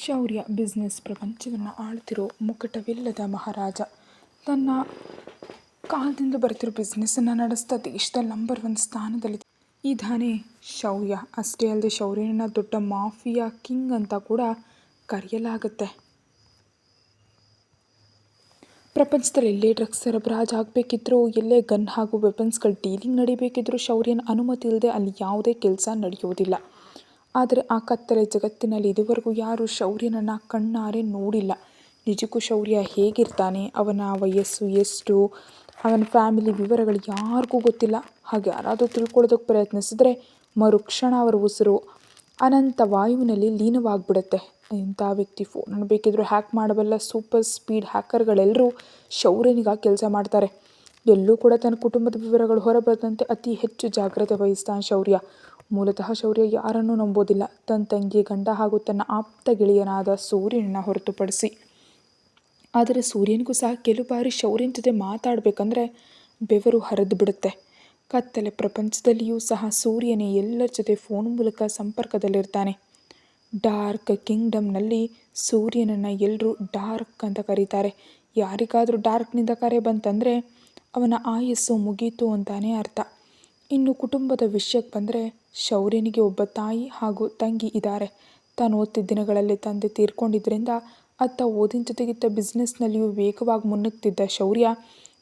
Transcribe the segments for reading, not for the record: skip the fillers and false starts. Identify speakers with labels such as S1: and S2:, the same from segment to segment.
S1: ಶೌರ್ಯ ಬಿಸ್ನೆಸ್ ಪ್ರಪಂಚವನ್ನು ಆಳ್ತಿರೋ ಮುಕಟವಿಲ್ಲದ ಮಹಾರಾಜ. ತನ್ನ ಕಾಲದಿಂದ ಬರ್ತಿರೋ ಬಿಸ್ನೆಸ್ಸನ್ನು ನಡೆಸ್ತಾ ದೇಶದಲ್ಲಿ ನಂಬರ್ 1 ಸ್ಥಾನದಲ್ಲಿ ಇದ್ದಾನೆ ಶೌರ್ಯ. ಅಷ್ಟೇ ಅಲ್ಲದೆ ಶೌರ್ಯನ ದೊಡ್ಡ ಮಾಫಿಯಾ ಕಿಂಗ್ ಅಂತ ಕೂಡ ಕರೆಯಲಾಗುತ್ತೆ. ಪ್ರಪಂಚದಲ್ಲಿ ಎಲ್ಲೇ ಡ್ರಗ್ಸ್ ಸರಬರಾಜು ಆಗಬೇಕಿದ್ರೂ, ಎಲ್ಲೇ ಗನ್ ಹಾಗೂ ವೆಪನ್ಸ್ಗಳ ಡೀಲಿಂಗ್ ನಡಿಬೇಕಿದ್ರೂ ಶೌರ್ಯನ ಅನುಮತಿ ಇಲ್ಲದೆ ಅಲ್ಲಿ ಯಾವುದೇ ಕೆಲಸ ನಡೆಯೋದಿಲ್ಲ. ಆದರೆ ಆ ಕತ್ತಲೆ ಜಗತ್ತಿನಲ್ಲಿ ಇದುವರೆಗೂ ಯಾರೂ ಶೌರ್ಯನನ್ನು ಕಣ್ಣಾರೆ ನೋಡಿಲ್ಲ. ನಿಜಕ್ಕೂ ಶೌರ್ಯ ಹೇಗಿರ್ತಾನೆ, ಅವನ ವಯಸ್ಸು ಎಷ್ಟು, ಅವನ ಫ್ಯಾಮಿಲಿ ವಿವರಗಳು ಯಾರಿಗೂ ಗೊತ್ತಿಲ್ಲ. ಹಾಗೆ ಯಾರಾದರೂ ತಿಳ್ಕೊಳ್ಳೋದಕ್ಕೆ ಪ್ರಯತ್ನಿಸಿದ್ರೆ ಮರುಕ್ಷಣ ಅವರ ಉಸಿರು ಅನಂತ ವಾಯುವಿನಲ್ಲಿ ಲೀನವಾಗಿಬಿಡುತ್ತೆ. ಇಂಥ ವ್ಯಕ್ತಿ ಫೋನನ್ನು ಬೇಕಿದ್ರೂ ಹ್ಯಾಕ್ ಮಾಡಬಲ್ಲ ಸೂಪರ್ ಸ್ಪೀಡ್ ಹ್ಯಾಕರ್ಗಳೆಲ್ಲರೂ ಶೌರ್ಯನಿಗಾಗಿ ಕೆಲಸ ಮಾಡ್ತಾರೆ. ಎಲ್ಲೂ ಕೂಡ ತನ್ನ ಕುಟುಂಬದ ವಿವರಗಳು ಹೊರಬರದಂತೆ ಅತಿ ಹೆಚ್ಚು ಜಾಗ್ರತೆ ವಹಿಸ್ತಾನೆ ಶೌರ್ಯ. ಮೂಲತಃ ಶೌರ್ಯ ಯಾರನ್ನೂ ನಂಬೋದಿಲ್ಲ, ತನ್ನ ತಂಗಿ, ಗಂಡ ಹಾಗೂ ತನ್ನ ಆಪ್ತ ಗೆಳೆಯನಾದ ಸೂರ್ಯನನ್ನು ಹೊರತುಪಡಿಸಿ. ಆದರೆ ಸೂರ್ಯನಿಗೂ ಸಹ ಕೆಲವು ಬಾರಿ ಶೌರ್ಯನ ಜೊತೆ ಮಾತಾಡಬೇಕಂದ್ರೆ ಬೆವರು ಹರಿದು ಬಿಡುತ್ತೆ. ಕತ್ತಲೆ ಪ್ರಪಂಚದಲ್ಲಿಯೂ ಸಹ ಸೂರ್ಯನೇ ಎಲ್ಲರ ಜೊತೆ ಫೋನ್ ಮೂಲಕ ಸಂಪರ್ಕದಲ್ಲಿರ್ತಾನೆ. ಡಾರ್ಕ್ ಕಿಂಗ್ಡಮ್ನಲ್ಲಿ ಸೂರ್ಯನನ್ನು ಎಲ್ಲರೂ ಡಾರ್ಕ್ ಅಂತ ಕರೀತಾರೆ. ಯಾರಿಗಾದರೂ ಡಾರ್ಕ್ನಿಂದ ಕರೆ ಬಂತಂದರೆ ಅವನ ಆಯಸ್ಸು ಮುಗೀತು ಅಂತಾನೆ ಅರ್ಥ. ಇನ್ನು ಕುಟುಂಬದ ವಿಷಯಕ್ಕೆ ಬಂದರೆ ಶೌರ್ಯನಿಗೆ ಒಬ್ಬ ತಾಯಿ ಹಾಗೂ ತಂಗಿ ಇದ್ದಾರೆ. ತಾನು ಓದ್ತಿದ್ದ ದಿನಗಳಲ್ಲಿ ತಂದೆ ತೀರ್ಕೊಂಡಿದ್ದರಿಂದ ಅತ್ತ ಓದಿನ ಜೊತೆಗಿದ್ದ ಬಿಸ್ನೆಸ್ನಲ್ಲಿಯೂ ವೇಗವಾಗಿ ಮುನ್ನುಗ್ತಿದ್ದ ಶೌರ್ಯ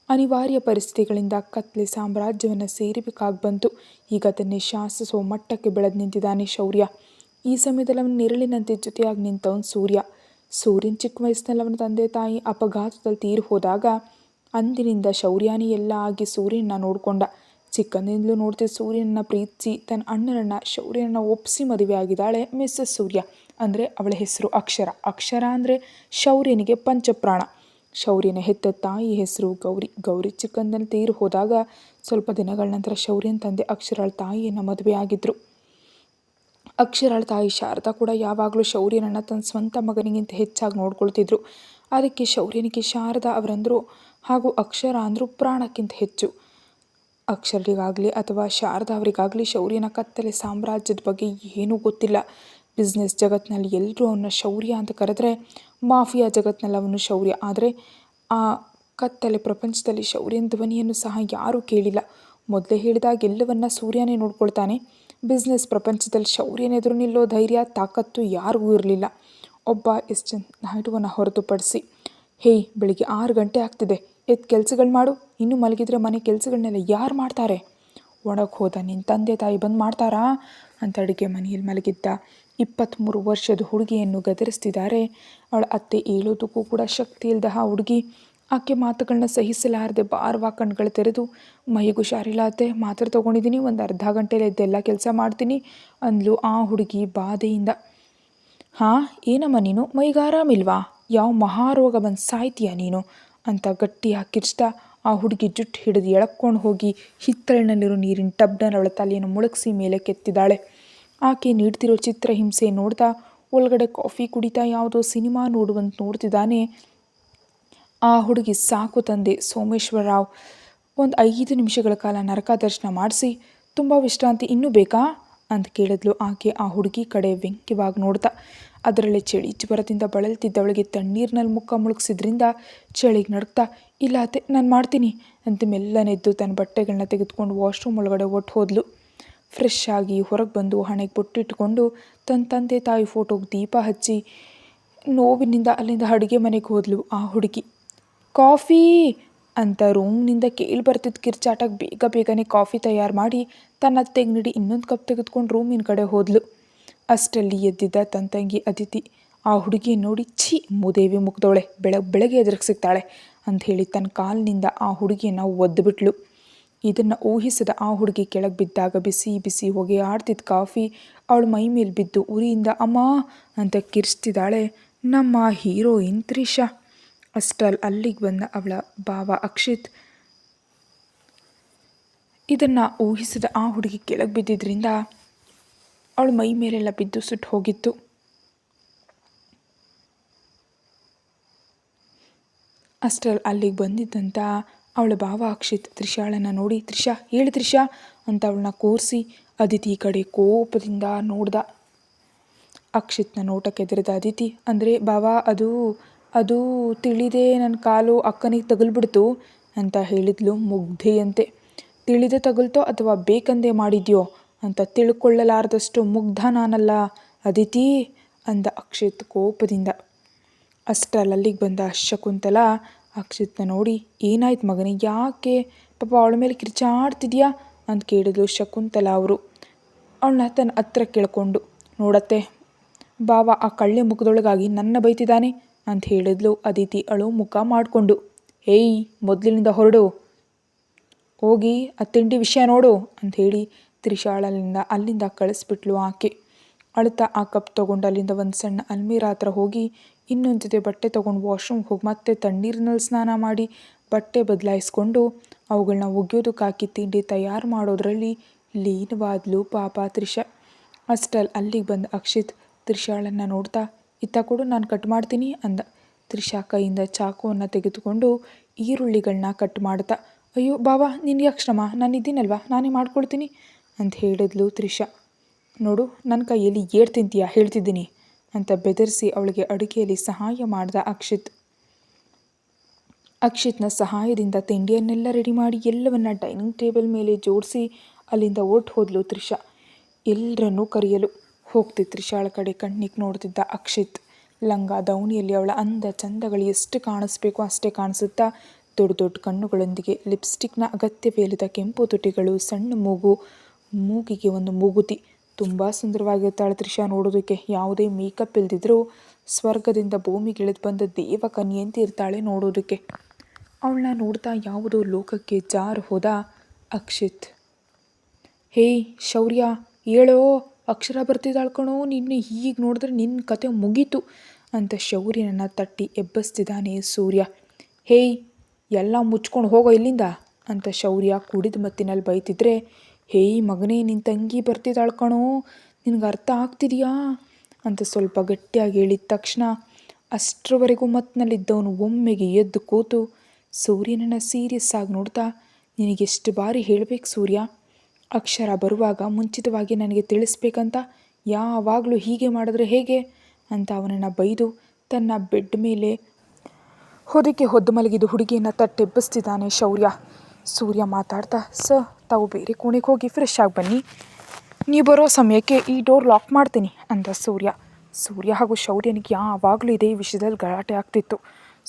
S1: ಅನಿವಾರ್ಯ ಪರಿಸ್ಥಿತಿಗಳಿಂದ ಕತ್ಲೆ ಸಾಮ್ರಾಜ್ಯವನ್ನು ಸೇರಬೇಕಾಗಿ ಬಂತು. ಈಗ ಅದನ್ನೇ ಶಾಸಿಸುವ ಮಟ್ಟಕ್ಕೆ ಬೆಳೆದು ನಿಂತಿದ್ದಾನೆ ಶೌರ್ಯ. ಈ ಸಮಯದಲ್ಲಿ ಅವನ ನೆರಳಿನಂತೆ ಜೊತೆಯಾಗಿ ನಿಂತವನು ಸೂರ್ಯ. ಸೂರ್ಯನ ಚಿಕ್ಕ ವಯಸ್ಸಿನಲ್ಲಿ ಅವನ ತಂದೆ ತಾಯಿ ಅಪಘಾತದಲ್ಲಿ ತೀರಿ ಹೋದಾಗ ಅಂದಿನಿಂದ ಶೌರ್ಯನೇ ಎಲ್ಲ ಆಗಿ ಸೂರ್ಯನನ್ನ ನೋಡಿಕೊಂಡ. ಚಿಕ್ಕಂದಿನಿಂದಲೂ ನೋಡ್ತಿದ್ದ ಸೂರ್ಯನನ್ನ ಪ್ರೀತಿಸಿ ತನ್ನ ಅಣ್ಣನನ್ನು ಶೌರ್ಯನನ್ನು ಒಪ್ಪಿಸಿ ಮದುವೆ ಆಗಿದ್ದಾಳೆ ಮಿಸ್ಸಸ್ ಸೂರ್ಯ. ಅಂದರೆ ಅವಳ ಹೆಸರು ಅಕ್ಷರ. ಅಕ್ಷರ ಅಂದರೆ ಶೌರ್ಯನಿಗೆ ಪಂಚಪ್ರಾಣ. ಶೌರ್ಯನ ಹೆತ್ತ ತಾಯಿ ಹೆಸರು ಗೌರಿ. ಗೌರಿ ಚಿಕ್ಕಂದಿನಲ್ಲಿ ತೀರಿ ಹೋದಾಗ ಸ್ವಲ್ಪ ದಿನಗಳ ನಂತರ ಶೌರ್ಯನ ತಂದೆ ಅಕ್ಷರಾಳ ತಾಯಿಯನ್ನು ಮದುವೆ ಆಗಿದ್ದರು. ಅಕ್ಷರಾಳ ತಾಯಿ ಶಾರದಾ ಕೂಡ ಯಾವಾಗಲೂ ಶೌರ್ಯನನ್ನು ತನ್ನ ಸ್ವಂತ ಮಗನಿಗಿಂತ ಹೆಚ್ಚಾಗಿ ನೋಡ್ಕೊಳ್ತಿದ್ರು. ಅದಕ್ಕೆ ಶೌರ್ಯನಿಗೆ ಶಾರದಾ ಅವರಂದರು ಹಾಗೂ ಅಕ್ಷರ ಅಂದರೂ ಪ್ರಾಣಕ್ಕಿಂತ ಹೆಚ್ಚು. ಅಕ್ಷರಿಗಾಗಲಿ ಅಥವಾ ಶಾರದಾ ಅವರಿಗಾಗಲಿ ಶೌರ್ಯನ ಕತ್ತಲೆ ಸಾಮ್ರಾಜ್ಯದ ಬಗ್ಗೆ ಏನೂ ಗೊತ್ತಿಲ್ಲ. ಬಿಸ್ನೆಸ್ ಜಗತ್ತಿನಲ್ಲಿ ಎಲ್ಲರೂ ಅವನ್ನ ಶೌರ್ಯ ಅಂತ ಕರೆದ್ರೆ ಮಾಫಿಯಾ ಜಗತ್ತಿನಲ್ಲಿ ಅವನು ಶೌರ್ಯ. ಆದರೆ ಆ ಕತ್ತಲೆ ಪ್ರಪಂಚದಲ್ಲಿ ಶೌರ್ಯನ ಧ್ವನಿಯನ್ನು ಸಹ ಯಾರೂ ಕೇಳಿಲ್ಲ. ಮೊದಲೇ ಹೇಳಿದಾಗ ಎಲ್ಲವನ್ನ ಸೂರ್ಯನೇ ನೋಡ್ಕೊಳ್ತಾನೆ. ಬಿಸ್ನೆಸ್ ಪ್ರಪಂಚದಲ್ಲಿ ಶೌರ್ಯನೆದುರು ನಿಲ್ಲೋ ಧೈರ್ಯ ತಾಕತ್ತು ಯಾರಿಗೂ ಇರಲಿಲ್ಲ, ಒಬ್ಬ ಎಸ್ಟನ್ ನಾಯ್ಡುವನ್ನು ಹೊರತುಪಡಿಸಿ. ಹೇಯ್, ಬೆಳಿಗ್ಗೆ 6 ಗಂಟೆ ಆಗ್ತಿದೆ, ಎದ್ದು ಕೆಲಸಗಳು ಮಾಡು. ಇನ್ನೂ ಮಲಗಿದ್ರೆ ಮನೆ ಕೆಲಸಗಳನ್ನೆಲ್ಲ ಯಾರು ಮಾಡ್ತಾರೆ? ಒಳಗೆ ಹೋದ ನಿನ್ನ ತಂದೆ ತಾಯಿ ಬಂದು ಮಾಡ್ತಾರಾ ಅಂತ ಅಡುಗೆ ಮನೆಯಲ್ಲಿ ಮಲಗಿದ್ದ 23 ವರ್ಷದ ಹುಡುಗಿಯನ್ನು ಗದರಿಸ್ತಿದ್ದಾರೆ ಅವಳ ಅತ್ತೆ. ಹೇಳೋದಕ್ಕೂ ಕೂಡ ಶಕ್ತಿ ಇಲ್ಲದ ಆ ಹುಡುಗಿ ಆಕೆ ಮಾತುಗಳನ್ನ ಸಹಿಸಲಾರದೆ ಬಾರವಾ ಕಣ್ಗಳು ತೆರೆದು, ಮೈಗೂ ಹುಷಾರಿಲ್ಲ ಅತ್ತೆ, ಮಾತ್ರೆ ತೊಗೊಂಡಿದ್ದೀನಿ, ಒಂದು ಅರ್ಧ ಗಂಟೆಯಲ್ಲಿ ಎದ್ದೆಲ್ಲ ಕೆಲಸ ಮಾಡ್ತೀನಿ ಅಂದ್ಲು ಆ ಹುಡುಗಿ ಬಾಧೆಯಿಂದ. ಹಾಂ, ಏನಮ್ಮ ನೀನು, ಮೈಗೆ ಆರಾಮಿಲ್ವಾ? ಯಾವ ಮಹಾರೋಗ ಬಂದು ಸಾಯ್ತೀಯ ನೀನು ಅಂತ ಗಟ್ಟಿಯಾಗಿ ಕಿರ್ಚ್ತಾ ಆ ಹುಡುಗಿ ಜುಟ್ಟು ಹಿಡಿದು ಎಳಕ್ಕೊಂಡು ಹೋಗಿ ಹಿತ್ತಲಿನಲ್ಲಿರೋ ನೀರಿನ ಟಬ್ನಲ್ಲಿ ಅವಳ ತಲೆಯನ್ನು ಮುಳುಗಿಸಿ ಮೇಲೆ ಕೆತ್ತಿದ್ದಾಳೆ. ಆಕೆ ನೀಡ್ತಿರೋ ಚಿತ್ರಹಿಂಸೆ ನೋಡ್ತಾ ಒಳಗಡೆ ಕಾಫಿ ಕುಡಿತಾ ಯಾವುದೋ ಸಿನಿಮಾ ನೋಡುವಂತ ನೋಡ್ತಿದ್ದಾನೆ ಆ ಹುಡುಗಿ ಸಾಕು ತಂದೆ ಸೋಮೇಶ್ವರರಾವ್. ಒಂದು 5 ನಿಮಿಷಗಳ ಕಾಲ ನರಕ ದರ್ಶನ ಮಾಡಿಸಿ, ತುಂಬ ವಿಶ್ರಾಂತಿ ಇನ್ನೂ ಬೇಕಾ ಅಂತ ಕೇಳಿದ್ಲು ಆಕೆ ಆ ಹುಡುಗಿ ಕಡೆ ವ್ಯಂಗ್ಯವಾಗಿ ನೋಡ್ತಾ. ಅದರಲ್ಲಿ ಚಳಿ ಜ್ವರದಿಂದ ಬಳಲ್ತಿದ್ದವಳಿಗೆ ತಣ್ಣೀರಿನಲ್ಲಿ ಮುಖ ಮುಳುಗಿಸಿದ್ರಿಂದ ಚಳಿಗೆ ನಡುಕ್ತಾ, ಇಲ್ಲ ಅತ್ತೆ ನಾನು ಮಾಡ್ತೀನಿ ಅಂತ ಮೆಲ್ಲನೆದ್ದು ತನ್ನ ಬಟ್ಟೆಗಳನ್ನ ತೆಗೆದುಕೊಂಡು ವಾಶ್ರೂಮ್ ಒಳಗಡೆ ಹೋದ್ಲು. ಫ್ರೆಶ್ ಆಗಿ ಹೊರಗೆ ಬಂದು ಹಣೆಗೆ ಬೊಟ್ಟಿಟ್ಕೊಂಡು ತನ್ನ ತಂದೆ ತಾಯಿ ಫೋಟೋಗೆ ದೀಪ ಹಚ್ಚಿ ನೋವಿನಿಂದ ಅಲ್ಲಿಂದ ಅಡುಗೆ ಮನೆಗೆ ಹೋದ್ಲು ಆ ಹುಡುಗಿ. ಕಾಫಿ ಅಂತ ರೂಮ್ನಿಂದ ಕೇಳಿ ಬರ್ತಿದ್ದ ಕಿರ್ಚಾಟಕ್ಕೆ ಬೇಗ ಬೇಗನೆ ಕಾಫಿ ತಯಾರು ಮಾಡಿ ತನ್ನ ಅತ್ತೆಗೆ ನೀಡಿ ಇನ್ನೊಂದು ಕಪ್ ತೆಗೆದುಕೊಂಡು ರೂಮಿನ ಕಡೆ ಹೋದ್ಲು. ಅಷ್ಟರಲ್ಲಿ ಎದ್ದಿದ್ದ ತನ್ನ ತಂಗಿ ಅದಿತಿ ಆ ಹುಡುಗಿ ನೋಡಿ, ಛೀ ಮೂದೇವಿ ಮುಗ್ದವಳೆ, ಬೆಳಗ್ಗೆ ಎದುರಿಗೆ ಸಿಗ್ತಾಳೆ ಅಂತ ಹೇಳಿ ತನ್ನ ಕಾಲಿನಿಂದ ಆ ಹುಡುಗಿಯನ್ನು ಒದ್ದುಬಿಟ್ಲು. ಇದನ್ನು ಊಹಿಸಿದ ಆ ಹುಡುಗಿ ಕೆಳಗೆ ಬಿದ್ದಾಗ ಬಿಸಿ ಬಿಸಿ ಹೊಗೆ ಆಡ್ತಿದ್ದ ಕಾಫಿ ಅವಳ ಮೈ ಮೇಲೆ ಬಿದ್ದು ಉರಿಯಿಂದ ಅಮ್ಮ ಅಂತ ಕಿರ್ಚ್ತಿದ್ದಾಳೆ ನಮ್ಮ ಹೀರೋಯಿನ್ ತ್ರಿಷಾ. ಅಷ್ಟರಲ್ಲಿ ಅಲ್ಲಿಗೆ ಬಂದ ಅವಳ ಭಾವ ಅಕ್ಷಿತ್. ಇದನ್ನು ಊಹಿಸಿದ ಆ ಹುಡುಗಿ ಕೆಳಗೆ ಬಿದ್ದಿದ್ದರಿಂದ ಅವಳ ಮೈ ಮೇಲೆಲ್ಲ ಬಿದ್ದು ಸುಟ್ಟು ಹೋಗಿತ್ತು. ಅಷ್ಟರಲ್ಲಿ ಅಲ್ಲಿಗೆ ಬಂದಿದ್ದಂಥ ಅವಳ ಭಾವ ಅಕ್ಷಿತ್ ತ್ರಿಷಾಳನ್ನು ನೋಡಿ, ತ್ರಿಷಾ ಹೇಳಿ ತ್ರಿಷಾ ಅಂತ ಅವಳನ್ನ ಕೂರಿಸಿ ಅದಿತಿ ಕಡೆ ಕೋಪದಿಂದ ನೋಡ್ದ. ಅಕ್ಷಿತ್ನ ನೋಟಕ್ಕೆ ಎದುರಿದ ಅದಿತಿ, ಅಂದರೆ ಬಾವಾ ಅದು ಅದು ತಿಳಿದೇ ನನ್ನ ಕಾಲು ಅಕ್ಕನಿಗೆ ತಗಲ್ಬಿಡ್ತು ಅಂತ ಹೇಳಿದ್ಲು ಮುಗ್ಧೆಯಂತೆ. ತಿಳಿದೇ ತಗುಲ್ತೋ ಅಥವಾ ಬೇಕಂದೇ ಮಾಡಿದ್ಯೋ ಅಂತ ತಿಳ್ಕೊಳ್ಳಲಾರದಷ್ಟು ಮುಗ್ಧ ನಾನಲ್ಲ ಅದಿತಿ ಅಂದ ಅಕ್ಷಿತ್ ಕೋಪದಿಂದ. ಅಷ್ಟರಲ್ಲಿಗೆ ಬಂದ ಶಕುಂತಲ ಅಕ್ಷಿತ್ನ ನೋಡಿ, ಏನಾಯ್ತು ಮಗನೇ, ಯಾಕೆ ಪಾಪ ಅವಳ ಮೇಲೆ ಕಿರ್ಚಾಡ್ತಿದ್ಯಾ ಅಂತ ಕೇಳಿದ್ಲು ಶಕುಂತಲ ಅವರು ಅವಳನ್ನ ತನ್ನ ಹತ್ರ ಕೇಳ್ಕೊಂಡು. ನೋಡತ್ತೆ ಬಾವ ಆ ಕಳ್ಳೆ ಮುಖದೊಳಗಾಗಿ ನನ್ನ ಬೈತಿದ್ದಾನೆ ಅಂತ ಹೇಳಿದ್ಲು ಅದಿತಿ ಅಳು ಮುಖ ಮಾಡಿಕೊಂಡು. ಏಯ್ ಮೊದಲಿನಿಂದ ಹೊರಡು, ಹೋಗಿ ಆ ತಿಂಡಿ ವಿಷಯ ನೋಡು ಅಂತ ಹೇಳಿ ಅಲ್ಲಿಂದ ಕಳಿಸ್ಬಿಟ್ಲು ಆಕೆ. ಅಳುತ್ತಾ ಆ ಕಪ್ ತೊಗೊಂಡು ಅಲ್ಲಿಂದ ಒಂದು ಸಣ್ಣ ಅಲ್ಮೀರಾ ಹತ್ರ ಹೋಗಿ ಇನ್ನೊಂದು ಜೊತೆ ಬಟ್ಟೆ ತೊಗೊಂಡು ವಾಶ್ರೂಮ್ಗೆ ಹೋಗಿ ಮತ್ತೆ ತಣ್ಣೀರಿನಲ್ಲಿ ಸ್ನಾನ ಮಾಡಿ ಬಟ್ಟೆ ಬದಲಾಯಿಸ್ಕೊಂಡು ಅವುಗಳನ್ನ ಒಗೆಯೋದಕ್ಕೆ ಹಾಕಿ ತಿಂಡಿ ತಯಾರು ಮಾಡೋದ್ರಲ್ಲಿ ಲೀನವಾದ್ಲು ಪಾಪ ತ್ರಿಷಾ. ಅಷ್ಟರಲ್ಲಿ ಅಲ್ಲಿಗೆ ಬಂದ ಅಕ್ಷಿತ್ ತ್ರಿಷಾಳನ್ನು ನೋಡ್ತಾ, ಇತ್ತ ಕೊಡು ನಾನು ಕಟ್ ಮಾಡ್ತೀನಿ ಅಂದ. ತ್ರಿಷಾ ಕೈಯಿಂದ ಚಾಕುವನ್ನು ತೆಗೆದುಕೊಂಡು ಈರುಳ್ಳಿಗಳನ್ನ ಕಟ್ ಮಾಡ್ತಾ, ಅಯ್ಯೋ ಬಾವಾ ನಿನಗೆ ಯಾಕೆ ಶ್ರಮ, ನಾನು ಇದ್ದೀನಲ್ವಾ ನಾನೇ ಮಾಡ್ಕೊಳ್ತೀನಿ ಅಂತ ಹೇಳಿದ್ಲು ತ್ರಿಷಾ. ನೋಡು ನನ್ನ ಕೈಯಲ್ಲಿ ಏಡ್ ತಿಂತೀಯಾ ಹೇಳ್ತಿದ್ದೀನಿ ಅಂತ ಬೆದರಿಸಿ ಅವಳಿಗೆ ಅಡುಗೆಯಲ್ಲಿ ಸಹಾಯ ಮಾಡ್ದ ಅಕ್ಷಿತ್. ಅಕ್ಷಿತ್ನ ಸಹಾಯದಿಂದ ತಿಂಡಿಯನ್ನೆಲ್ಲ ರೆಡಿ ಮಾಡಿ ಎಲ್ಲವನ್ನ ಡೈನಿಂಗ್ ಟೇಬಲ್ ಮೇಲೆ ಜೋಡಿಸಿ ಅಲ್ಲಿಂದ ಹೊರ್ಟು ಹೋದ್ಲು ತ್ರಿಷಾ. ಎಲ್ಲರನ್ನೂ ಕರೆಯಲು ಹೋಗ್ತಿದ್ದ ತ್ರಿಷಾಳ ಕಡೆ ಕಣ್ಣಿಗೆ ನೋಡ್ತಿದ್ದ ಅಕ್ಷಿತ್. ಲಂಗ ದೌಣಿಯಲ್ಲಿ ಅವಳ ಅಂದ ಚಂದಗಳು ಎಷ್ಟು ಕಾಣಿಸ್ಬೇಕು ಅಷ್ಟೇ ಕಾಣಿಸುತ್ತಾ ದೊಡ್ಡ ದೊಡ್ಡ ಕಣ್ಣುಗಳೊಂದಿಗೆ ಲಿಪ್ಸ್ಟಿಕ್ನ ಅಗತ್ಯವಿಲ್ಲದ ಕೆಂಪು ತುಟಿಗಳು, ಸಣ್ಣ ಮೂಗಿಗೆ ಒಂದು ಮೂಗುತಿ. ತುಂಬ ಸುಂದರವಾಗಿರ್ತಾಳೆ ತ್ರಿಷಾ ನೋಡೋದಕ್ಕೆ. ಯಾವುದೇ ಮೇಕಪ್ ಇಲ್ದಿದ್ರೂ ಸ್ವರ್ಗದಿಂದ ಭೂಮಿಗೆ ಇಳಿದು ಬಂದ ದೇವಕನ್ಯಂತೆ ಇರ್ತಾಳೆ ನೋಡೋದಕ್ಕೆ. ಅವಳನ್ನ ನೋಡ್ತಾ ಯಾವುದೋ ಲೋಕಕ್ಕೆ ಜಾರು ಹೋದ ಅಕ್ಷಿತ್. ಹೇಯ್ ಶೌರ್ಯ ಹೇಳೋ, ಅಕ್ಷರ ಬರ್ತಿದ್ದಾಳ್ ಕಣೋ, ನಿನ್ನೆ ಹೀಗೆ ನೋಡಿದ್ರೆ ನಿನ್ನ ಕತೆ ಮುಗೀತು ಅಂತ ಶೌರ್ಯನನ್ನು ತಟ್ಟಿ ಎಬ್ಬಿಸ್ತಿದ್ದಾನೆ ಸೂರ್ಯ. ಹೇಯ್ ಎಲ್ಲ ಮುಚ್ಕೊಂಡು ಹೋಗೋ ಇಲ್ಲಿಂದ ಅಂತ ಶೌರ್ಯ ಕುಡಿದ ಮತ್ತಿನಲ್ಲಿ ಬೈತಿದ್ರೆ, ಹೇಯ್ ಮಗನೇ ನಿನ್ನ ತಂಗಿ ಬರ್ತಿದ್ದಾಳ್ ಕಣೋ, ನಿನಗೆ ಅರ್ಥ ಆಗ್ತಿದೆಯಾ ಅಂತ ಸ್ವಲ್ಪ ಗಟ್ಟಿಯಾಗಿ ಹೇಳಿದ ತಕ್ಷಣ ಅಷ್ಟರವರೆಗೂ ಮತ್ತಿನಲ್ಲಿದ್ದವನು ಒಮ್ಮೆಗೆ ಎದ್ದು ಕೂತು ಸೂರ್ಯನನ್ನು ಸೀರಿಯಸ್ ಆಗಿ ನೋಡ್ತಾ, ನಿನಗೆಷ್ಟು ಬಾರಿ ಹೇಳಬೇಕು ಸೂರ್ಯ, ಅಕ್ಷರ ಬರುವಾಗ ಮುಂಚಿತವಾಗಿ ನನಗೆ ತಿಳಿಸ್ಬೇಕಂತ, ಯಾವಾಗಲೂ ಹೀಗೆ ಮಾಡಿದ್ರೆ ಹೇಗೆ ಅಂತ ಅವನನ್ನು ಬೈದು ತನ್ನ ಬೆಡ್ ಮೇಲೆ ಹೊದಿಕೆ ಹೊದ್ದು ಮಲಗಿದ ಹುಡುಗಿಯನ್ನು ತಟ್ಟೆಬ್ಬಿಸ್ತಿದ್ದಾನೆ ಶೌರ್ಯ. ಸೂರ್ಯ ಮಾತಾಡ್ತಾ, ತಾವು ಬೇರೆ ಕೋಣೆಗೆ ಹೋಗಿ ಫ್ರೆಶ್ ಆಗಿ ಬನ್ನಿ, ನೀವು ಬರೋ ಸಮಯಕ್ಕೆ ಈ ಡೋರ್ ಲಾಕ್ ಮಾಡ್ತೀನಿ ಅಂದ ಸೂರ್ಯ ಹಾಗೂ ಶೌರ್ಯನಿಗೆ ಯಾವಾಗಲೂ ಇದೇ ವಿಷಯದಲ್ಲಿ ಗಲಾಟೆ ಆಗ್ತಿತ್ತು.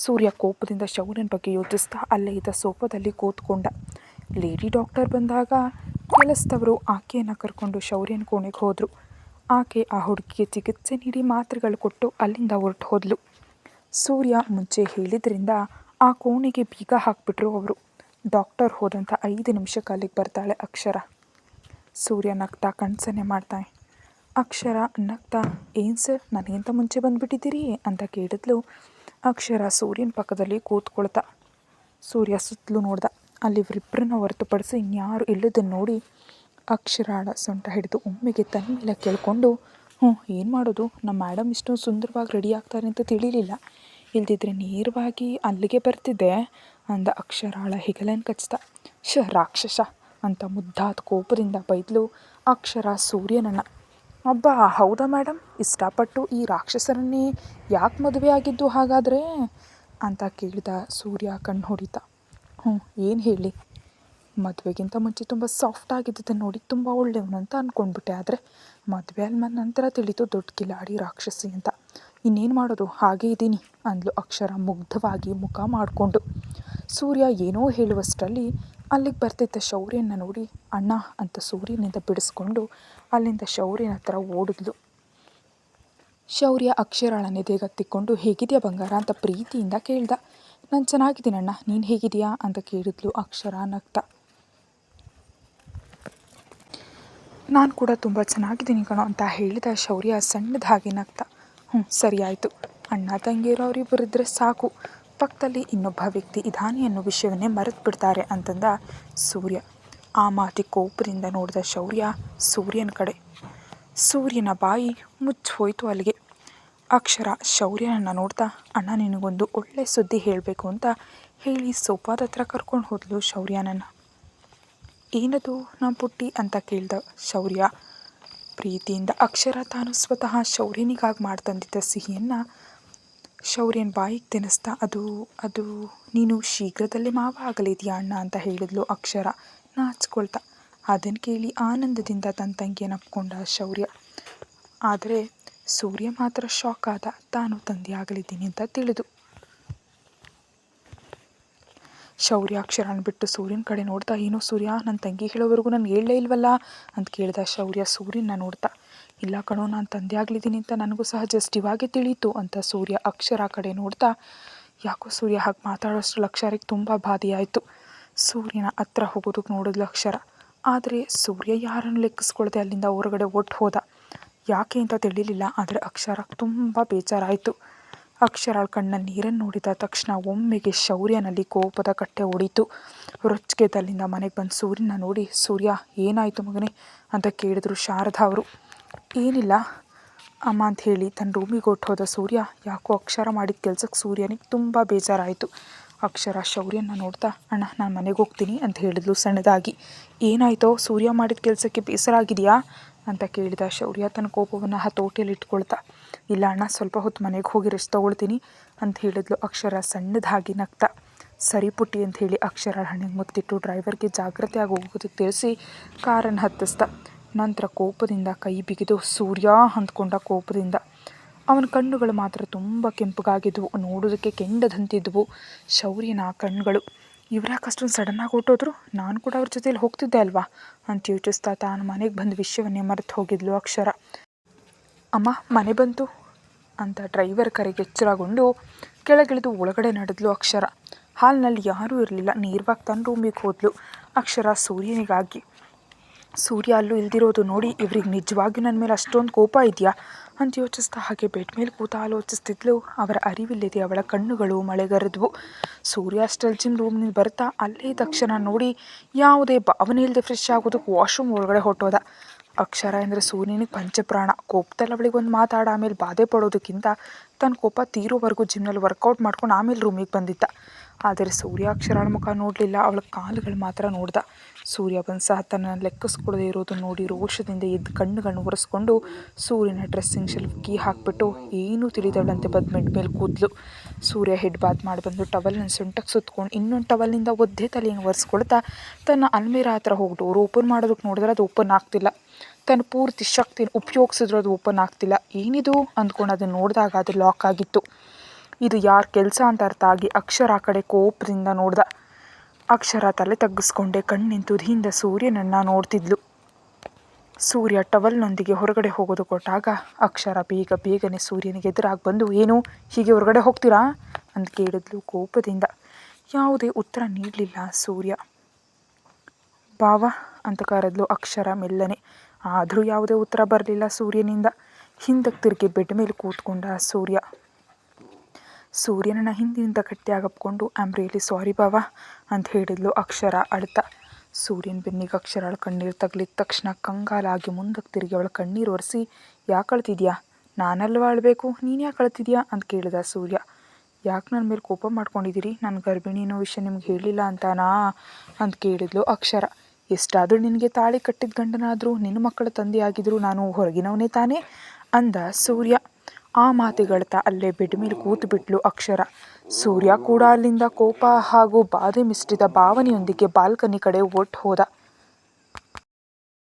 S1: ಸೂರ್ಯ ಕೋಪದಿಂದ ಶೌರ್ಯನ ಬಗ್ಗೆ ಯೋಚಿಸ್ತಾ ಅಲ್ಲೇ ಇದ್ದ ಸೋಫಾದಲ್ಲಿ ಕೂತ್ಕೊಂಡ. ಲೇಡಿ ಡಾಕ್ಟರ್ ಬಂದಾಗ ಕೆಲಸದವರು ಆಕೆಯನ್ನು ಕರ್ಕೊಂಡು ಶೌರ್ಯನ ಕೋಣೆಗೆ ಹೋದರು. ಆಕೆ ಆ ಹುಡುಗಿಗೆ ಚಿಕಿತ್ಸೆ ನೀಡಿ ಮಾತ್ರೆಗಳು ಕೊಟ್ಟು ಅಲ್ಲಿಂದ ಹೊರಟು ಹೋದ್ಲು. ಸೂರ್ಯ ಮುಂಚೆ ಹೇಳಿದ್ರಿಂದ ಆ ಕೋಣೆಗೆ ಬೀಗ ಹಾಕಿಬಿಟ್ರು ಅವರು. ಡಾಕ್ಟರ್ ಹೋದಂಥ 5 ನಿಮಿಷಕ್ಕೆ ಅಲ್ಲಿಗೆ ಬರ್ತಾಳೆ ಅಕ್ಷರ. ಸೂರ್ಯ ನಗ್ತಾ ಕಣ್ಸನ್ನೆ ಮಾಡ್ತಾನೆ. ಅಕ್ಷರ ನಗ್ತಾ, ಏನು ಸರ್ ನನಗಿಂತ ಮುಂಚೆ ಬಂದುಬಿಟ್ಟಿದ್ದೀರಿ ಅಂತ ಕೇಳಿದ್ಲು. ಅಕ್ಷರ ಸೂರ್ಯನ ಪಕ್ಕದಲ್ಲಿ ಕೂತ್ಕೊಳ್ತಾ ಸೂರ್ಯ ಸುತ್ತಲೂ ನೋಡ್ದ. ಅಲ್ಲಿ ಇವರಿಬ್ಬರನ್ನ ಹೊರತುಪಡಿಸಿ ಇನ್ಯಾರು ಇಲ್ಲದನ್ನು ನೋಡಿ ಅಕ್ಷರಾಳ ಸೊಂಟ ಹಿಡಿದು ಒಮ್ಮೆಗೆ ತನ್ನ ಮೇಲೆ ಕೇಳಿಕೊಂಡು, ಏನು ಮಾಡೋದು, ನಮ್ಮ ಮೇಡಮ್ ಇಷ್ಟೊಂದು ಸುಂದರವಾಗಿ ರೆಡಿ ಆಗ್ತಾರೆ ಅಂತ ತಿಳಿಲಿಲ್ಲ, ಇಲ್ದಿದ್ರೆ ನೇರವಾಗಿ ಅಲ್ಲಿಗೆ ಬರ್ತಿದ್ದೆ ಅಂದ ಅಕ್ಷರಾಳ ಹೆಗಲನ್ನು ಕಚ್ತಾ. ರಾಕ್ಷಸ ಅಂತ ಮುದ್ದಾದ ಕೋಪದಿಂದ ಬೈದ್ಲು ಅಕ್ಷರ ಸೂರ್ಯನನ್ನು. ಅಬ್ಬಾ ಹೌದಾ ಮೇಡಮ್, ಇಷ್ಟಪಟ್ಟು ಈ ರಾಕ್ಷಸರನ್ನೇ ಯಾಕೆ ಮದುವೆ ಆಗಿದ್ದು ಹಾಗಾದರೆ ಅಂತ ಕೇಳಿದ ಸೂರ್ಯ ಕಣ್ಣು ಹೊಡಿತಾ. ಏನು ಹೇಳಿ, ಮದುವೆಗಿಂತ ಮುಂಚೆ ತುಂಬ ಸಾಫ್ಟಾಗಿದ್ದನ್ನು ನೋಡಿ ತುಂಬ ಒಳ್ಳೆಯವನು ಅಂತ ಅಂದ್ಕೊಂಡ್ಬಿಟ್ಟೆ, ಆದರೆ ಮದುವೆ ಆದ ನಂತರ ತಿಳಿತು ದೊಡ್ಡ ಕಿಲಾಡಿ ರಾಕ್ಷಸಿ ಅಂತ. ಇನ್ನೇನು ಮಾಡೋದು, ಹಾಗೇ ಇದ್ದೀನಿ ಅಂದ್ಲು ಅಕ್ಷರ ಮುಗ್ಧವಾಗಿ ಮುಖ ಮಾಡಿಕೊಂಡು. ಸೂರ್ಯ ಏನೋ ಹೇಳುವಷ್ಟರಲ್ಲಿ ಅಲ್ಲಿಗೆ ಬರ್ತಿದ್ದ ಶೌರ್ಯನ ನೋಡಿ ಅಣ್ಣ ಅಂತ ಸೂರ್ಯನಿಂದ ಬಿಡಿಸ್ಕೊಂಡು ಅಲ್ಲಿಂದ ಶೌರ್ಯನ ಹತ್ರ ಓಡಿದ್ಲು. ಶೌರ್ಯ ಅಕ್ಷರಾಳ ನೆದೆಗತ್ತಿಕೊಂಡು, ಹೇಗಿದೆಯಾ ಬಂಗಾರ ಅಂತ ಪ್ರೀತಿಯಿಂದ ಕೇಳ್ದ. ನಾನು ಚೆನ್ನಾಗಿದ್ದೀನಿ ಅಣ್ಣ, ನೀನು ಹೇಗಿದೆಯಾ ಅಂತ ಕೇಳಿದ್ಲು ಅಕ್ಷರ ನಗ್ತಾ. ನಾನು ಕೂಡ ತುಂಬ ಚೆನ್ನಾಗಿದ್ದೀನಿ ಕಣೋ ಅಂತ ಹೇಳಿದ ಶೌರ್ಯ ಸಣ್ಣದಾಗಿ ನಗ್ತಾ. ಸರಿ ಆಯಿತು, ಅಣ್ಣ ತಂಗಿಯರು ಅವರಿಬ್ಬರಿದ್ದರೆ ಸಾಕು, ಪಕ್ಕದಲ್ಲಿ ಇನ್ನೊಬ್ಬ ವ್ಯಕ್ತಿ ಇದ್ದಾನೆ ಅನ್ನೋ ವಿಷಯವನ್ನೇ ಮರೆತು ಬಿಡ್ತಾರೆ ಅಂತಂದ ಸೂರ್ಯ. ಆ ಮಾತಿಗೆ ಕೋಪದಿಂದ ನೋಡಿದ ಶೌರ್ಯ ಸೂರ್ಯನ ಕಡೆ. ಸೂರ್ಯನ ಬಾಯಿ ಮುಚ್ಚಿ ಹೋಯಿತು ಅಲ್ಲಿಗೆ. ಅಕ್ಷರ ಶೌರ್ಯನನ್ನು ನೋಡ್ತಾ, ಅಣ್ಣ ನಿನಗೊಂದು ಒಳ್ಳೆ ಸುದ್ದಿ ಹೇಳಬೇಕು ಅಂತ ಹೇಳಿ ಸೋಫಾದ ಹತ್ರ ಕರ್ಕೊಂಡು ಹೋದ್ಲು ಶೌರ್ಯನನ್ನು. ಏನದು ನಮ್ಮ ಪುಟ್ಟಿ ಅಂತ ಕೇಳ್ದ ಶೌರ್ಯ. ಪ್ರೀತಿಯಿಂದ ಅಕ್ಷರ ತಾನು ಸ್ವತಃ ಶೌರ್ಯನಿಗಾಗಿ ಮಾಡ್ತಂದಿದ್ದ ಸಿಹಿಯನ್ನು ಶೌರ್ಯನ ಬಾಯಿಗೆ ತಿನ್ನಿಸ್ತಾ ಅದು ಅದು ನೀನು ಶೀಘ್ರದಲ್ಲೇ ಮಾವ ಆಗಲಿದೆಯಾ ಅಣ್ಣ ಅಂತ ಹೇಳಿದ್ಲು ಅಕ್ಷರ ನಾಚ್ಕೊಳ್ತಾ. ಅದನ್ನು ಕೇಳಿ ಆನಂದದಿಂದ ತನ್ನ ತಂಗಿಯನ್ನು ಅಪ್ಕೊಂಡ ಶೌರ್ಯ. ಆದರೆ ಸೂರ್ಯ ಮಾತ್ರ ಶಾಕ್ ಆದ, ತಾನು ತಂದೆ ಆಗಲಿದ್ದೀನಿ ಅಂತ ತಿಳಿದು. ಶೌರ್ಯ ಅಕ್ಷರನ ಬಿಟ್ಟು ಸೂರ್ಯನ ಕಡೆ ನೋಡ್ತಾ, ಏನೋ ಸೂರ್ಯ, ನನ್ನ ತಂಗಿ ಹೇಳೋವರೆಗೂ ನಾನು ಹೇಳಲೇ ಇಲ್ವಲ್ಲ ಅಂತ ಕೇಳ್ದ ಶೌರ್ಯ ಸೂರ್ಯನ ನೋಡ್ತಾ. ಇಲ್ಲ ಕಣೋ, ನಾನು ತಂದೆ ಆಗಲಿದ್ದೀನಿ ಅಂತ ನನಗೂ ಸಹ ಜಸ್ಟ್ ಇವಾಗೆ ತಿಳಿಯಿತು ಅಂತ ಸೂರ್ಯ ಅಕ್ಷರ ಕಡೆ ನೋಡ್ತಾ. ಯಾಕೋ ಸೂರ್ಯ ಹಾಗೆ ಮಾತಾಡೋಷ್ಟ್ರಲ್ಲಿ ಅಕ್ಷರಕ್ಕೆ ತುಂಬ ಬಾಧೆಯಾಯಿತು. ಸೂರ್ಯನ ಹತ್ರ ಹೋಗೋದಕ್ಕೆ ನೋಡಿದ್ಲು ಅಕ್ಷರ. ಆದರೆ ಸೂರ್ಯ ಯಾರನ್ನು ಲೆಕ್ಕಿಸ್ಕೊಳ್ದೆ ಅಲ್ಲಿಂದ ಹೊರಗಡೆ ಹೋದ. ಯಾಕೆ ಅಂತ ತಿಳಿಲಿಲ್ಲ, ಆದರೆ ಅಕ್ಷರಕ್ಕೆ ತುಂಬ ಬೇಜಾರಾಯಿತು. ಅಕ್ಷರ ಕಣ್ಣಲ್ಲಿ ನೀರನ್ನು ನೋಡಿದ ತಕ್ಷಣ ಒಮ್ಮೆಗೆ ಶೌರ್ಯನಲ್ಲಿ ಕೋಪದ ಕಟ್ಟೆ ಹೊಡೀತು. ರೊಚ್ಚಿಗೆದ್ದಲ್ಲಿಂದ ಮನೆಗೆ ಬಂದು ಸೂರ್ಯನ ನೋಡಿ, ಸೂರ್ಯ ಏನಾಯಿತು ಮಗನೇ ಅಂತ ಕೇಳಿದ್ರು ಶಾರದಾ ಅವರು. ಏನಿಲ್ಲ ಅಮ್ಮ ಅಂತ ಹೇಳಿ ತನ್ನ ರೂಮಿಗೆ ಹೋದ ಸೂರ್ಯ. ಯಾಕೋ ಅಕ್ಷರ ಮಾಡಿದ ಕೆಲಸಕ್ಕೆ ಸೂರ್ಯನಿಗೆ ತುಂಬ ಬೇಜಾರಾಯಿತು. ಅಕ್ಷರ ಶೌರ್ಯನ ನೋಡ್ತಾ, ಅಣ್ಣ ನಾನು ಮನೆಗೆ ಹೋಗ್ತೀನಿ ಅಂತ ಹೇಳಿದ್ಲು ಸಣ್ಣದಾಗಿ. ಏನಾಯಿತೋ, ಸೂರ್ಯ ಮಾಡಿದ ಕೆಲಸಕ್ಕೆ ಬೇಸರ ಆಗಿದೆಯಾ ಅಂತ ಕೇಳಿದ ಶೌರ್ಯ ತನ್ನ ಕೋಪವನ್ನು ಹತೋಟಿಯಲ್ಲಿ ಇಟ್ಕೊಳ್ತಾ. ಇಲ್ಲ ಅಣ್ಣ, ಸ್ವಲ್ಪ ಹೊತ್ತು ಮನೆಗೆ ಹೋಗಿ ರೆಸ್ಟ್ ತೊಗೊಳ್ತೀನಿ ಅಂತ ಹೇಳಿದ್ಲು ಅಕ್ಷರ ಸಣ್ಣದಾಗಿ ನಗ್ತಾ. ಸರಿ ಪುಟ್ಟಿ ಅಂತ ಹೇಳಿ ಅಕ್ಷರ ಹಣೆಗೆ ಮುತ್ತಿಟ್ಟು ಡ್ರೈವರ್ಗೆ ಜಾಗ್ರತೆಯಾಗಿ ಹೋಗೋದಕ್ಕೆ ತಿಳಿಸಿ ಕಾರನ್ನು ಹತ್ತಿಸ್ದ. ನಂತರ ಕೋಪದಿಂದ ಕೈ ಬಿಗಿದು ಸೂರ್ಯ ಅಂದ್ಕೊಂಡ ಕೋಪದಿಂದ. ಅವನ ಕಣ್ಣುಗಳು ಮಾತ್ರ ತುಂಬ ಕೆಂಪಗಾಗಿದ್ದವು, ನೋಡೋದಕ್ಕೆ ಕೆಂಡದಂತಿದ್ದವು ಶೌರ್ಯನ ಕಣ್ಣುಗಳು. ಇವ್ರ್ಯಾಕೆ ಅಷ್ಟೊಂದು ಸಡನ್ನಾಗಿ ಹೊರಟೋದ್ರು, ನಾನು ಕೂಡ ಅವ್ರ ಜೊತೆಯಲ್ಲಿ ಹೋಗ್ತಿದ್ದೆ ಅಲ್ವಾ ಅಂತ ಯೋಚಿಸ್ತಾ ತಾನು ಮನೆಗೆ ಬಂದ ವಿಷಯವನ್ನೇ ಮರೆತು ಹೋಗಿದ್ಲು ಅಕ್ಷರ. ಅಮ್ಮ ಮನೆ ಬಂತು ಅಂತ ಡ್ರೈವರ್ ಕರೆಗೆ ಎಚ್ಚರಗೊಂಡು ಕೆಳಗಿಳಿದು ಒಳಗಡೆ ನಡೆದ್ಲು ಅಕ್ಷರ. ಹಾಲ್ನಲ್ಲಿ ಯಾರೂ ಇರಲಿಲ್ಲ, ನೇರವಾಗಿ ತನ್ನ ರೂಮಿಗೆ ಹೋದ್ಲು ಅಕ್ಷರ ಸೂರ್ಯನಿಗಾಗಿ. ಸೂರ್ಯ ಅಲ್ಲೂ ಇಲ್ದಿರೋದು ನೋಡಿ ಇವ್ರಿಗೆ ನಿಜವಾಗಿಯೂ ನನ್ನ ಮೇಲೆ ಅಷ್ಟೊಂದು ಕೋಪ ಇದೆಯಾ ಅಂತ ಯೋಚಿಸ್ತಾ ಹಾಗೆ ಬೆಡ್ ಮೇಲೆ ಕೂತ ಆಲೋಚಿಸ್ತಿದ್ಲು. ಅವರ ಅರಿವಿಲ್ಲದೆ ಅವಳ ಕಣ್ಣುಗಳು ಮಳೆಗರೆದ್ವು. ಸೂರ್ಯ ಅಷ್ಟಲ್ಲಿ ಜಿಮ್ ರೂಮ್ನಿಂದ ಬರ್ತಾ ಅಲ್ಲೇ ತಕ್ಷಣ ನೋಡಿ ಯಾವುದೇ ಭಾವನೆ ಇಲ್ಲದೆ ಫ್ರೆಶ್ ಆಗೋದಕ್ಕೆ ವಾಶ್ರೂಮ್ ಒಳಗಡೆ ಹೊರಟೋದ. ಅಕ್ಷರ ಅಂದರೆ ಸೂರ್ಯನಿಗೆ ಪಂಚಪ್ರಾಣ. ಕೋಪದಲ್ಲಿ ಅವಳಿಗೆ ಒಂದು ಮಾತಾಡ ಆಮೇಲೆ ಬಾಧೆ ಪಡೋದಕ್ಕಿಂತ ತನ್ನ ಕೋಪ ತೀರೋವರೆಗೂ ಜಿಮ್ನಲ್ಲಿ ವರ್ಕೌಟ್ ಮಾಡ್ಕೊಂಡು ಆಮೇಲೆ ರೂಮಿಗೆ ಬಂದಿದ್ದ. ಆದರೆ ಸೂರ್ಯ ಅಕ್ಷರಳ ಮುಖ ನೋಡಲಿಲ್ಲ, ಅವಳ ಕಾಲುಗಳು ಮಾತ್ರ ನೋಡ್ದ. ಸೂರ್ಯ ಬಂದು ಸಹ ತನ್ನನ್ನು ಲೆಕ್ಕಿಸ್ಕೊಳ್ಳದೆ ಇರೋದನ್ನು ನೋಡಿ ರೋಷದಿಂದ ಎದ್ದು ಕಣ್ಣುಗಳನ್ನು ಒರೆಸ್ಕೊಂಡು ಸೂರ್ಯನ ಡ್ರೆಸ್ಸಿಂಗ್ ಶೆಲ್ಫ್ ಕೀ ಹಾಕಿಬಿಟ್ಟು ಏನೂ ತಿಳಿದವಳಂತೆ ಬೆಡ್ ಮೇಲೆ ಕೂದಲು. ಸೂರ್ಯ ಹೆಡ್ ಬಾತ್ ಮಾಡಿ ಬಂದು ಟವಲ್ನ ಸೊಂಟಕ್ಕೆ ಸುತ್ಕೊಂಡು ಇನ್ನೊಂದು ಟವಲ್ನಿಂದ ಒದ್ದೆ ತಲೆಯನ್ನು ಒರೆಸ್ಕೊಳ್ತಾ ತನ್ನ ಅಲ್ಮೇರ ಹತ್ರ ಹೋಗಿ ಡೋರ್ ಓಪನ್ ಮಾಡೋದಕ್ಕೆ ನೋಡಿದ್ರೆ ಅದು ಓಪನ್ ಆಗ್ತಿಲ್ಲ. ತನ್ನ ಪೂರ್ತಿ ಶಕ್ತಿನ ಉಪಯೋಗಿಸಿದ್ರು ಅದು ಓಪನ್ ಆಗ್ತಿಲ್ಲ. ಏನಿದು ಅಂದ್ಕೊಂಡು ಅದನ್ನು ನೋಡಿದಾಗ ಅದು ಲಾಕ್ ಆಗಿತ್ತು. ಇದು ಯಾರ ಕೆಲಸ ಅಂತ ಅರ್ಥ ಆಗಿ ಅಕ್ಷರ ಆ ಕಡೆ ಕೋಪದಿಂದ ನೋಡ್ದ. ಅಕ್ಷರ ತಲೆ ತಗ್ಗಿಸ್ಕೊಂಡೆ ಕಣ್ಣಿನ ತುದಿಯಿಂದ ಸೂರ್ಯನನ್ನು ನೋಡ್ತಿದ್ಲು. ಸೂರ್ಯ ಟವಲ್ನೊಂದಿಗೆ ಹೊರಗಡೆ ಹೋಗೋದು ಕೊಟ್ಟಾಗ ಅಕ್ಷರ ಬೇಗನೆ ಸೂರ್ಯನಿಗೆ ಎದುರಾಗಿ ಬಂದು, ಏನು ಹೀಗೆ ಹೊರಗಡೆ ಹೋಗ್ತೀರಾ ಅಂತ ಕೇಳಿದ್ಲು ಕೋಪದಿಂದ. ಯಾವುದೇ ಉತ್ತರ ನೀಡಲಿಲ್ಲ ಸೂರ್ಯ. ಬಾವ ಅಂತ ಕರೆದ್ಲು ಅಕ್ಷರ ಮೆಲ್ಲನೆ. ಆದರೂ ಯಾವುದೇ ಉತ್ತರ ಬರಲಿಲ್ಲ ಸೂರ್ಯನಿಂದ. ಹಿಂದಕ್ಕೆ ತಿರುಗಿ ಬೆಡ್ ಮೇಲೆ ಕೂತ್ಕೊಂಡ ಸೂರ್ಯ. ಸೂರ್ಯನನ್ನು ಹಿಂದಿನಿಂದ ಗಟ್ಟಿಯಾಗಪ್ಕೊಂಡು ಐ ಆಮ್ ರಿಯಲಿ ಸಾರಿ ಬಾವ ಅಂತ ಹೇಳಿದ್ಲು ಅಕ್ಷರ ಅಳ್ತಾ. ಸೂರ್ಯನ ಬೆನ್ನಿಗೆ ಅಕ್ಷರ ಕಣ್ಣೀರು ತಗಲಿದ ತಕ್ಷಣ ಕಂಗಾಲಾಗಿ ಮುಂದಕ್ಕೆ ತಿರುಗಿ ಅವಳ ಕಣ್ಣೀರು ಒರೆಸಿ, ಯಾಕೆ ಅಳ್ತಿದ್ಯಾ, ನಾನಲ್ವ ಅಳಬೇಕು, ನೀನು ಯಾಕೆ ಅಳ್ತಿದ್ಯಾ ಅಂತ ಕೇಳಿದ ಸೂರ್ಯ. ಯಾಕೆ ನನ್ನ ಮೇಲೆ ಕೋಪ ಮಾಡ್ಕೊಂಡಿದ್ದೀರಿ, ನನ್ನ ಗರ್ಭಿಣಿ ಅನ್ನೋ ವಿಷಯ ನಿಮ್ಗೆ ಹೇಳಿಲ್ಲ ಅಂತಾನಾ ಅಂತ ಕೇಳಿದ್ಲು ಅಕ್ಷರ. ಎಷ್ಟಾದರೂ ನಿನಗೆ ತಾಳಿ ಕಟ್ಟಿದ ಗಂಡನಾದರೂ ನಿನ್ನ ಮಕ್ಕಳ ತಂದೆ ಆಗಿದ್ರು ನಾನು ಹೊರಗಿನವನೇ ತಾನೇ ಅಂದ ಸೂರ್ಯ. ಆ ಮಾತುಗಳ್ತಾ ಅಲ್ಲೇ ಬೆಡ್ ಮೇಲೆ ಕೂತು ಬಿಟ್ಲು ಅಕ್ಷರ. ಸೂರ್ಯ ಕೂಡ ಅಲ್ಲಿಂದ ಕೋಪ ಹಾಗೂ ಬಾಧೆ ಮಿಶ್ರಿತ ಭಾವನೆಯೊಂದಿಗೆ ಬಾಲ್ಕನಿ ಕಡೆ ಹೋದ.